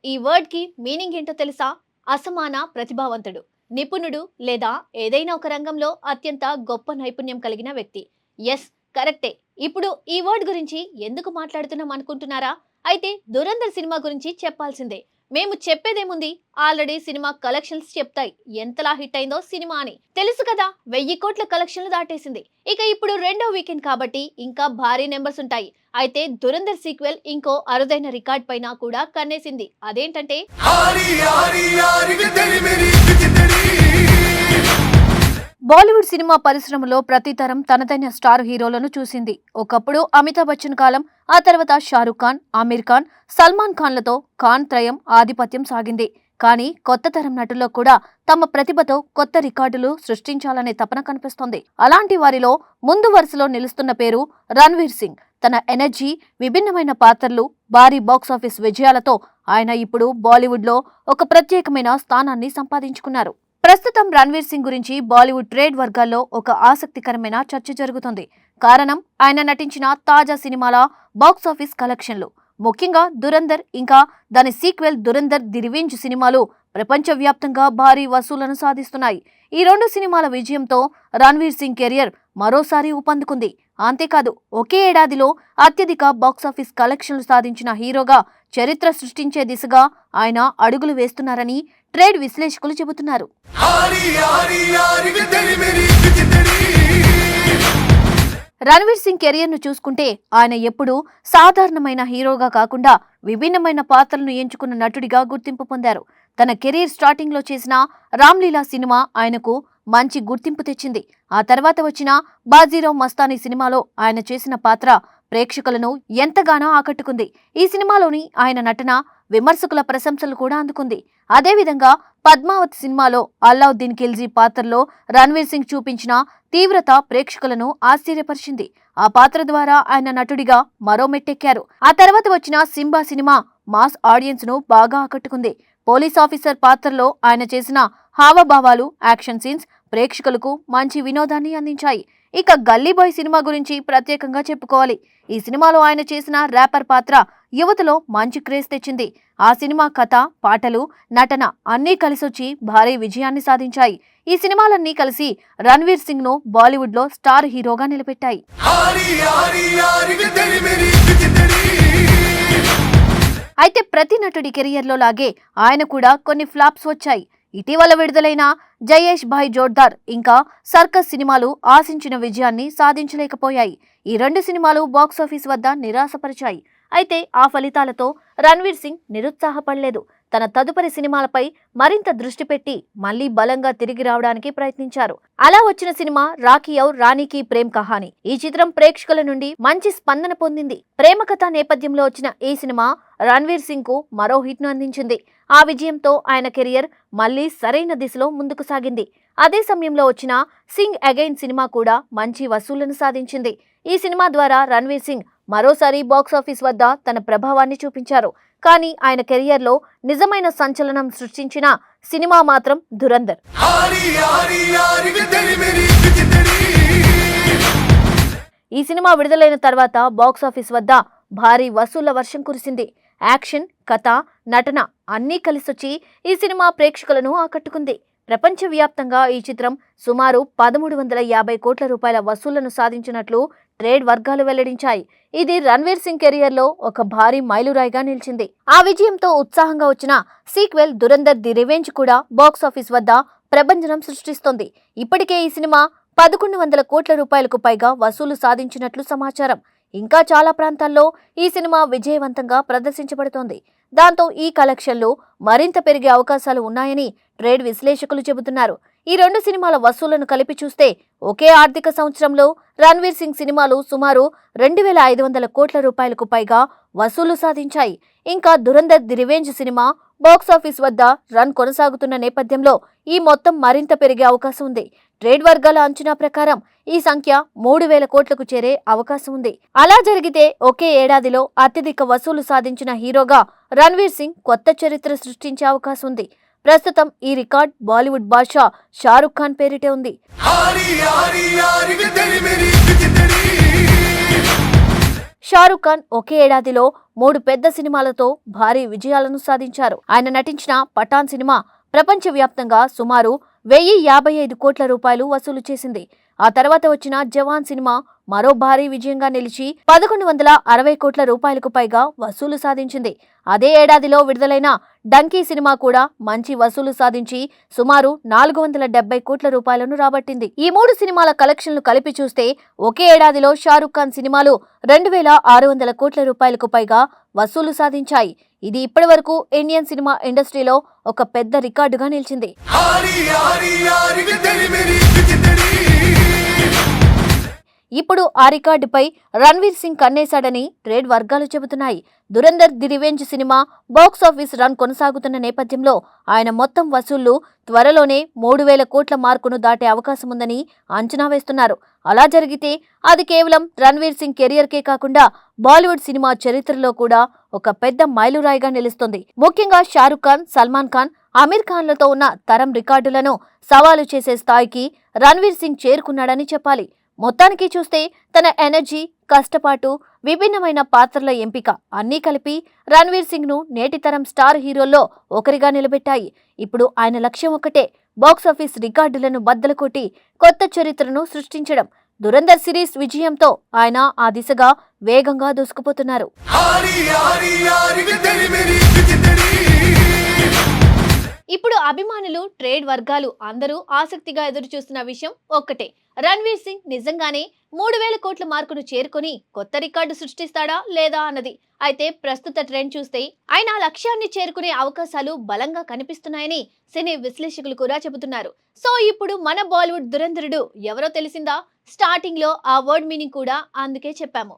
ఈ వర్డ్ కి మీనింగ్ ఏంటో తెలుసా? అసమాన ప్రతిభావంతుడు, నిపుణుడు లేదా ఏదైనా ఒక రంగంలో అత్యంత గొప్ప నైపుణ్యం కలిగిన వ్యక్తి. ఎస్, కరెక్టే. ఇప్పుడు ఈ వర్డ్ గురించి ఎందుకు మాట్లాడుతున్నాం అనుకుంటున్నారా? అయితే దురంధర్ సినిమా గురించి చెప్పాల్సిందే. మేము చెప్పేదేముంది, ఆల్రెడీ సినిమా కలెక్షన్స్ చెప్తాయి ఎంతలా హిట్ అయిందో సినిమా అని. తెలుసు కదా, 1000 కోట్ల కలెక్షన్లు దాటేసింది. ఇక ఇప్పుడు రెండో వీకెండ్ కాబట్టి ఇంకా భారీ నెంబర్స్ ఉంటాయి. అయితే దురంధర్ సీక్వెల్ ఇంకో అరుదైన రికార్డ్ పైన కూడా కన్నేసింది. అదేంటంటే బాలీవుడ్ సినిమా పరిశ్రమలో ప్రతి తరం తనదైన స్టార్ హీరోలను చూసింది. ఒకప్పుడు అమితాబ్ బచ్చన్ కాలం, ఆ తర్వాత షారుఖ్ ఖాన్, ఆమిర్ ఖాన్, సల్మాన్ ఖాన్లతో ఖాన్ త్రయం ఆధిపత్యం సాగింది. కానీ కొత్త తరం నటుల్లో కూడా తమ ప్రతిభతో కొత్త రికార్డులు సృష్టించాలనే తపన కనిపిస్తోంది. అలాంటి వారిలో ముందు వరుసలో నిలుస్తున్న పేరు రణ్వీర్ సింగ్. తన ఎనర్జీ, విభిన్నమైన పాత్రలు, భారీ బాక్సాఫీస్ విజయాలతో ఆయన ఇప్పుడు బాలీవుడ్ లో ఒక ప్రత్యేకమైన స్థానాన్ని సంపాదించుకున్నారు. ప్రస్తుతం రణ్వీర్ సింగ్ గురించి బాలీవుడ్ ట్రేడ్ వర్గాల్లో ఒక ఆసక్తికరమైన చర్చ జరుగుతుంది. కారణం ఆయన నటించిన తాజా సినిమాల బాక్సాఫీస్ కలెక్షన్లు. ముఖ్యంగా దురంధర్ ఇంకా దాని సీక్వెల్ దురంధర్ ది రివెంజ్ సినిమాలు ప్రపంచవ్యాప్తంగా భారీ వసూళ్లను సాధిస్తున్నాయి. ఈ రెండు సినిమాల విజయంతో రణ్వీర్ సింగ్ కెరియర్ మరోసారి ఊపందుకుంది. అంతేకాదు, ఒకే ఏడాదిలో అత్యధిక బాక్సాఫీస్ కలెక్షన్లు సాధించిన హీరోగా చరిత్ర సృష్టించే దిశగా ఆయన అడుగులు వేస్తున్నారని ట్రేడ్ విశ్లేషకులు చెబుతున్నారు. రణ్వీర్ సింగ్ కెరియర్ ను చూసుకుంటే ఆయన ఎప్పుడూ సాధారణమైన హీరోగా కాకుండా విభిన్నమైన పాత్రలను ఎంచుకున్న నటుడిగా గుర్తింపు పొందారు. తన కెరీర్ స్టార్టింగ్ లో చేసిన రామ్లీలా సినిమా ఆయనకు మంచి గుర్తింపు తెచ్చింది. ఆ తర్వాత వచ్చిన బాజీరావ్ మస్తానీ సినిమాలో ఆయన చేసిన పాత్ర ప్రేక్షకులను ఎంతగానో ఆకట్టుకుంది. ఈ సినిమాలోని ఆయన నటన విమర్శకుల ప్రశంసలు కూడా అందుకుంది. అదేవిధంగా పద్మావతి సినిమాలో అల్లావుద్దీన్ ఖిల్జీ పాత్రలో రణ్వీర్ సింగ్ చూపించిన తీవ్రత ప్రేక్షకులను ఆశ్చర్యపరిచింది. ఆ పాత్ర ద్వారా ఆయన నటుడిగా మరో మెట్టెక్కారు. ఆ తర్వాత వచ్చిన సింబా సినిమా మాస్ ఆడియన్స్ ను బాగా ఆకట్టుకుంది. పోలీస్ ఆఫీసర్ పాత్రలో ఆయన చేసిన హావభావాలు, యాక్షన్ సీన్స్ ప్రేక్షకులకు మంచి వినోదాన్ని అందించాయి. ఇక గల్లీ బాయ్ సినిమా గురించి ప్రత్యేకంగా చెప్పుకోవాలి. ఈ సినిమాలో ఆయన చేసిన ర్యాపర్ పాత్ర యువతలో మంచి క్రేజ్ తెచ్చింది. ఆ సినిమా కథ, పాటలు, నటన అన్నీ కలిసొచ్చి భారీ విజయాన్ని సాధించాయి. ఈ సినిమాలన్నీ కలిసి రణ్వీర్ సింగ్ ను బాలీవుడ్ లో స్టార్ హీరోగా నిలబెట్టాయి. అయితే ప్రతి నటుడి కెరియర్ లో లాగే ఆయన కూడా కొన్ని ఫ్లాప్స్ వచ్చాయి. ఇటీవల విడుదలైన జయేష్ భాయ్ జోర్దార్ ఇంకా సర్కస్ సినిమాలు ఆశించిన విజయాన్ని సాధించలేకపోయాయి. ఈ రెండు సినిమాలు బాక్సాఫీస్ వద్ద నిరాశపరిచాయి. అయితే ఆ ఫలితాలతో రణ్వీర్ సింగ్ నిరుత్సాహపడలేదు. తన తదుపరి సినిమాలపై మరింత దృష్టి పెట్టి మళ్లీ బలంగా తిరిగి రావడానికి ప్రయత్నించారు. అలా వచ్చిన సినిమా రాఖీ ఔర్ రాణి కీ ప్రేమ్ కహాని. ఈ చిత్రం ప్రేక్షకుల నుండి మంచి స్పందన పొందింది. ప్రేమ కథ నేపథ్యంలో వచ్చిన ఈ సినిమా రణ్వీర్ సింగ్ కు మరో హిట్ ను అందించింది. ఆ విజయంతో ఆయన కెరియర్ మళ్లీ సరైన దిశలో ముందుకు సాగింది. అదే సమయంలో వచ్చిన సింగ్ అగైన్ సినిమా కూడా మంచి వసూళ్లను సాధించింది. ఈ సినిమా ద్వారా రణ్వీర్ సింగ్ మరోసారి బాక్సాఫీస్ వద్ద తన ప్రభావాన్ని చూపించారు. కానీ ఆయన కెరియర్ లో నిజమైన సంచలనం సృష్టించిన సినిమా మాత్రం దురంధర్. ఈ సినిమా విడుదలైన తర్వాత బాక్సాఫీస్ వద్ద భారీ వసూళ్ల వర్షం కురిసింది. యాక్షన్, కథ, నటన అన్నీ కలిసొచ్చి ఈ సినిమా ప్రేక్షకులను ఆకట్టుకుంది. ప్రపంచవ్యాప్తంగా ఈ చిత్రం సుమారు 1350 కోట్ల రూపాయల వసూళ్లను సాధించినట్లు ట్రేడ్ వర్గాలు వెల్లడించాయి. ఇది రణ్వీర్ సింగ్ కెరియర్ లో ఒక భారీ మైలురాయిగా నిలిచింది. ఆ విజయంతో ఉత్సాహంగా వచ్చిన సీక్వెల్ దురంధర్ ది రివెంజ్ కూడా బాక్సాఫీస్ వద్ద ప్రభంజనం సృష్టిస్తోంది. ఇప్పటికే ఈ సినిమా 1100 కోట్ల రూపాయలకు పైగా వసూలు సాధించినట్లు సమాచారం. ఇంకా చాలా ప్రాంతాల్లో ఈ సినిమా విజయవంతంగా ప్రదర్శించబడుతోంది. దాంతో ఈ కలెక్షన్లు మరింత పెరిగే అవకాశాలు ఉన్నాయని ట్రేడ్ విశ్లేషకులు చెబుతున్నారు. ఈ రెండు సినిమాల వసూళ్లను కలిపి చూస్తే ఒకే ఆర్థిక సంవత్సరంలో రణ్వీర్ సింగ్ సినిమాలు సుమారు 2500 కోట్ల రూపాయలకు పైగా వసూలు సాధించాయి. ఇంకా Dhurandhar the revenge cinema box office వద్ద రన్ కొనసాగుతున్న నేపథ్యంలో ఈ మొత్తం మరింత పెరిగే అవకాశం ఉంది. ట్రేడ్ వర్గాల అంచనా ప్రకారం ఈ సంఖ్య 3000 కోట్లకు చేరే అవకాశం ఉంది. అలా జరిగితే ఒకే ఏడాదిలో అత్యధిక వసూలు సాధించిన హీరోగా రణ్వీర్ సింగ్ కొత్త చరిత్ర సృష్టించే అవకాశం ఉంది. ప్రస్తుతం ఈ రికార్డ్ బాలీవుడ్ బాద్షా షారుఖ్ ఖాన్ పేరిటే ఉంది. షారుఖ్ ఖాన్ ఒకే ఏడాదిలో 3 పెద్ద సినిమాలతో భారీ విజయాలను సాధించారు. ఆయన నటించిన పఠాన్ సినిమా ప్రపంచవ్యాప్తంగా సుమారు 1055 కోట్ల రూపాయలు వసూలు చేసింది. ఆ తర్వాత వచ్చిన జవాన్ సినిమా మరో భారీ విజయంగా నిలిచి 1160 కోట్ల రూపాయలకు పైగా వసూలు సాధించింది. అదే ఏడాదిలో విడుదలైన డంకీ సినిమా కూడా మంచి వసూలు సాధించి సుమారు 470 కోట్ల రూపాయలను రాబట్టింది. ఈ 3 సినిమాల కలెక్షన్లు కలిపి చూస్తే ఒకే ఏడాదిలో షారుఖ్ ఖాన్ సినిమాలు 2600 కోట్ల రూపాయలకు పైగా వసూలు సాధించాయి. ఇది ఇప్పటివరకు ఇండియన్ సినిమా ఇండస్ట్రీలో ఒక పెద్ద రికార్డుగా నిలిచింది. ఇప్పుడు ఆ రికార్డుపై రణ్వీర్ సింగ్ కన్నేశాడని ట్రేడ్ వర్గాలు చెబుతున్నాయి. Dhurandhar the revenge cinema box office run కొనసాగుతున్న నేపథ్యంలో ఆయన మొత్తం వసూళ్లు త్వరలోనే 3000 కోట్ల మార్కును దాటే అవకాశముందని అంచనా వేస్తున్నారు. అలా జరిగితే అది కేవలం రణ్వీర్ సింగ్ కెరియర్కే కాకుండా బాలీవుడ్ సినిమా చరిత్రలో కూడా ఒక పెద్ద మైలురాయిగా నిలుస్తుంది. ముఖ్యంగా షారుఖ్ ఖాన్, సల్మాన్ ఖాన్, ఆమిర్ ఖాన్లతో ఉన్న తరం రికార్డులను సవాలు చేసే స్థాయికి రణ్వీర్ సింగ్ చేరుకున్నాడని చెప్పాలి. మొత్తానికి చూస్తే తన ఎనర్జీ, కష్టపాటు, విభిన్నమైన పాత్రల ఎంపిక అన్నీ కలిపి రణ్వీర్ సింగ్ ను నేటితరం స్టార్ హీరోల్లో ఒకరిగా నిలబెట్టాయి. ఇప్పుడు ఆయన లక్ష్యం ఒక్కటే, బాక్సాఫీస్ రికార్డులను బద్దలు కొట్టి కొత్త చరిత్రను సృష్టించడం. దురంధర్ సిరీస్ విజయంతో ఆయన ఆ దిశగా వేగంగా దూసుకుపోతున్నారు. ఇప్పుడు అభిమానులు, ట్రేడ్ వర్గాలు అందరూ ఆసక్తిగా ఎదురు చూస్తున్న విషయం ఒక్కటే, రణ్వీర్ సింగ్ నిజంగానే 3000 కోట్ల మార్కును చేరుకొని కొత్త రికార్డు సృష్టిస్తాడా లేదా అన్నది. అయితే ప్రస్తుత ట్రెండ్ చూస్తే ఆయన లక్ష్యాన్ని చేరుకునే అవకాశాలు బలంగా కనిపిస్తున్నాయని సినీ విశ్లేషకులు కూడా చెబుతున్నారు. సో ఇప్పుడు మన బాలీవుడ్ దురంధరుడు ఎవరో తెలిసిందా? స్టార్టింగ్ లో ఆ వర్డ్ మీనింగ్ కూడా అందుకే చెప్పాము.